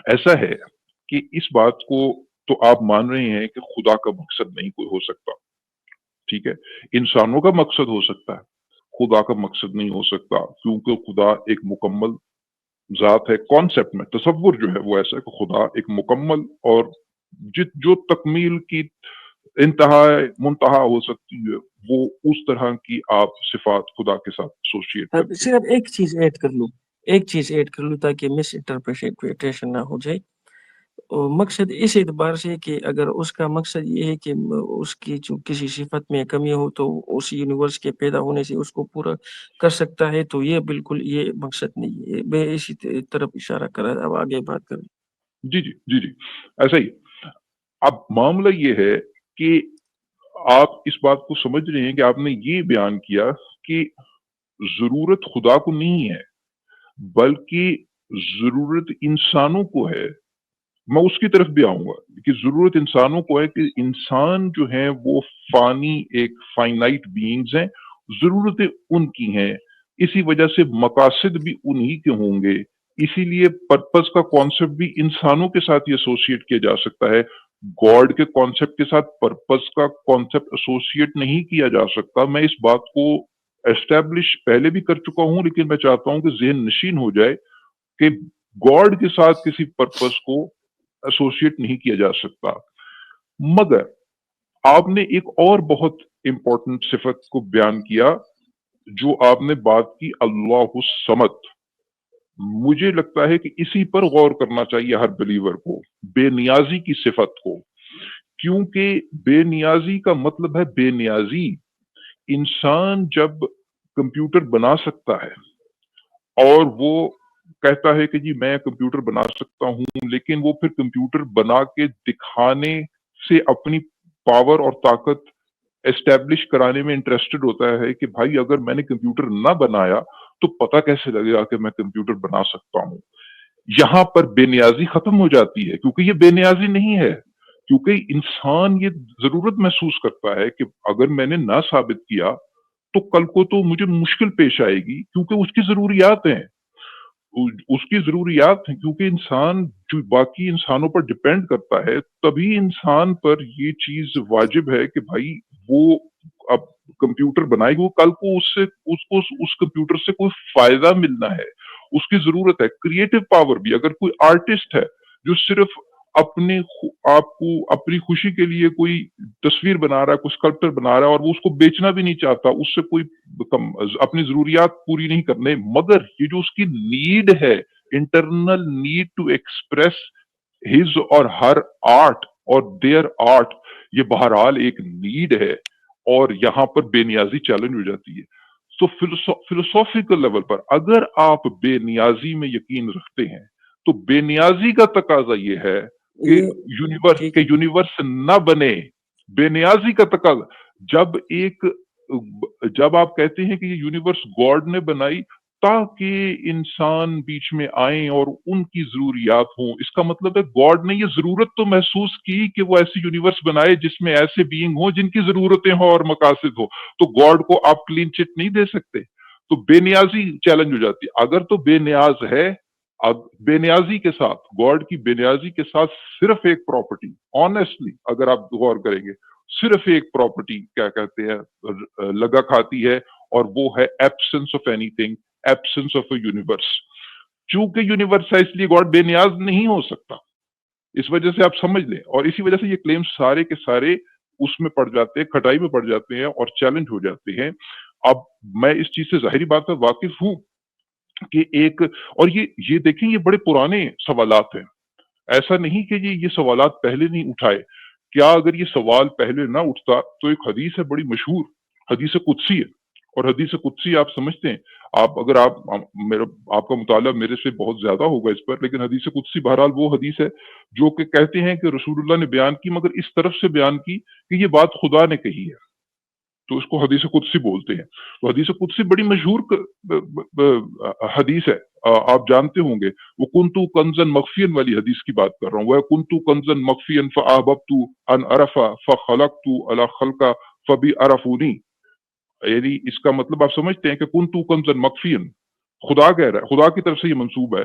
ایسا ہے کہ اس بات کو تو آپ مان رہے ہیں کہ خدا کا مقصد نہیں کوئی ہو سکتا، ٹھیک ہے؟ انسانوں کا مقصد ہو سکتا ہے، خدا کا مقصد نہیں ہو سکتا، کیونکہ خدا ایک مکمل ذات ہے۔ کانسیپٹ میں تصور جو ہے وہ ایسا ہے کہ خدا ایک مکمل اور جو تکمیل کی انتہا منتہا ہو سکتی ہے، وہ اس طرح کی آپ صفات خدا کے ساتھ ایسوسیٹ اب کرتے ہیں۔ صرف ایک چیز ایڈ کر لوں، ایک چیز ایڈ کر لوں تاکہ مس انٹرپریٹیشن نہ ہو جائے۔ مقصد اس اعتبار سے کہ اگر اس کا مقصد یہ ہے کہ اس کی جو کسی صفت میں کمی ہو تو اس یونیورس کے پیدا ہونے سے اس کو پورا کر سکتا ہے، تو یہ بالکل یہ مقصد نہیں ہے۔ میں اسی طرف اشارہ کر رہا تھا، اب آگے بات کریں۔ جی جی جی جی، ایسا ہی۔ اب معاملہ یہ ہے کہ آپ اس بات کو سمجھ رہے ہیں کہ آپ نے یہ بیان کیا کہ ضرورت خدا کو نہیں ہے، بلکہ ضرورت انسانوں کو ہے۔ میں اس کی طرف بھی آؤں گا کہ ضرورت انسانوں کو ہے کہ انسان جو ہیں وہ فانی ایک فائنائٹ بینگز ہیں، ضرورتیں ان کی ہیں، اسی وجہ سے مقاصد بھی انہی کے ہوں گے۔ اسی لیے پرپز کا کانسیپٹ بھی انسانوں کے ساتھ ہی ایسوسیٹ کیا جا سکتا ہے، گاڈ کے کانسیپٹ کے ساتھ پرپز کا کانسیپٹ ایسوسیٹ نہیں کیا جا سکتا۔ میں اس بات کو اسٹیبلش پہلے بھی کر چکا ہوں، لیکن میں چاہتا ہوں کہ ذہن نشین ہو جائے کہ گاڈ کے ساتھ کسی پرپز کو ایسوسیٹ نہیں کیا جا سکتا۔ مگر آپ نے ایک اور بہت امپورٹنٹ صفت کو بیان کیا جو آپ نے بات کی، اللہ الصمد۔ مجھے لگتا ہے کہ اسی پر غور کرنا چاہیے ہر بلیور کو، بے نیازی کی صفت کو، کیونکہ بے نیازی کا مطلب ہے بے نیازی۔ انسان جب کمپیوٹر بنا سکتا ہے اور وہ کہتا ہے کہ جی میں کمپیوٹر بنا سکتا ہوں، لیکن وہ پھر کمپیوٹر بنا کے دکھانے سے اپنی پاور اور طاقت اسٹیبلش کرانے میں انٹرسٹڈ ہوتا ہے کہ بھائی اگر میں نے کمپیوٹر نہ بنایا تو پتہ کیسے لگے گا کہ میں کمپیوٹر بنا سکتا ہوں۔ یہاں پر بے نیازی ختم ہو جاتی ہے، کیونکہ یہ بے نیازی نہیں ہے، کیونکہ انسان یہ ضرورت محسوس کرتا ہے کہ اگر میں نے نہ ثابت کیا تو کل کو تو مجھے مشکل پیش آئے گی، کیونکہ اس کی ضروریات ہیں، اس کی ضروریات ہیں، کیونکہ انسان جو باقی انسانوں پر ڈپینڈ کرتا ہے، تبھی انسان پر یہ چیز واجب ہے کہ بھائی وہ اب کمپیوٹر بنائے گی، وہ کل کو اس کمپیوٹر سے کوئی فائدہ ملنا ہے، اس کی ضرورت ہے۔ کریٹو پاور بھی، اگر کوئی آرٹسٹ ہے جو صرف آپ کو اپنی خوشی کے لیے کوئی تصویر بنا رہا ہے، کوئی اسکلپچر بنا رہا ہے اور وہ اس کو بیچنا بھی نہیں چاہتا، اس سے کوئی اپنی ضروریات پوری نہیں کرنے، مگر یہ جو اس کی نیڈ ہے، internal need to express his or her art or their art, یہ بہرحال ایک نیڈ ہے، اور یہاں پر بے نیازی چیلنج ہو جاتی ہے۔ تو فلسافیکل لیول پر اگر آپ بے نیازی میں یقین رکھتے ہیں تو بے نیازی کا تقاضا یہ ہے کہ یہ ٹھیک ہے۔ یونیورس نہ بنے۔ بے نیازی کا تقاضا جب آپ کہتے ہیں کہ یہ یونیورس گاڈ نے بنائی تاکہ انسان بیچ میں آئیں اور ان کی ضروریات ہوں، اس کا مطلب ہے گاڈ نے یہ ضرورت تو محسوس کی کہ وہ ایسی یونیورس بنائے جس میں ایسے بینگ ہوں جن کی ضرورتیں ہوں اور مقاصد ہو، تو گاڈ کو آپ کلین چٹ نہیں دے سکتے، تو بے نیازی چیلنج ہو جاتی ہے۔ اگر تو بے نیاز ہے، بے نیازی کے ساتھ، گاڈ کی بے نیازی کے ساتھ صرف ایک پراپرٹی، آنیسٹلی اگر آپ غور کریں گے، صرف ایک پراپرٹی کیا کہتے ہیں لگا کھاتی ہے، اور وہ ہے absence of any thing, absence of a universe. چونکہ یونیورس ہے اس لیے گاڈ بے نیاز نہیں ہو سکتا، اس وجہ سے آپ سمجھ لیں، اور اسی وجہ سے یہ کلیم سارے کے سارے اس میں پڑ جاتے ہیں، کھٹائی میں پڑ جاتے ہیں اور چیلنج ہو جاتے ہیں۔ اب میں اس چیز سے ظاہری بات ہے واقف ہوں کہ اور یہ دیکھیں یہ بڑے پرانے سوالات ہیں، ایسا نہیں کہ یہ سوالات پہلے نہیں اٹھائے۔ کیا اگر یہ سوال پہلے نہ اٹھتا تو ایک حدیث ہے بڑی مشہور، حدیث قدسی ہے، اور حدیث قدسی آپ سمجھتے ہیں، اگر آپ کا مطالعہ میرے سے بہت زیادہ ہوگا اس پر، لیکن حدیث قدسی بہرحال وہ حدیث ہے جو کہ کہتے ہیں کہ رسول اللہ نے بیان کی، مگر اس طرف سے بیان کی کہ یہ بات خدا نے کہی ہے، تو اس کو حدیث قدسی بولتے ہیں۔ تو حدیث قدسی بڑی مشہور حدیث ہے، آپ جانتے ہوں گے، وہ کنتو کنزن مخفین والی حدیث کی بات کر رہا ہوں، وہ کنتو کنزن مخفین فاحببت ان عرف فخلقت علی خلق فبی عرفونی، یعنی اس کا مطلب آپ سمجھتے ہیں کہ کنتو کنزن مخفین، خدا کہہ رہا ہے، خدا کی طرف سے یہ منسوب ہے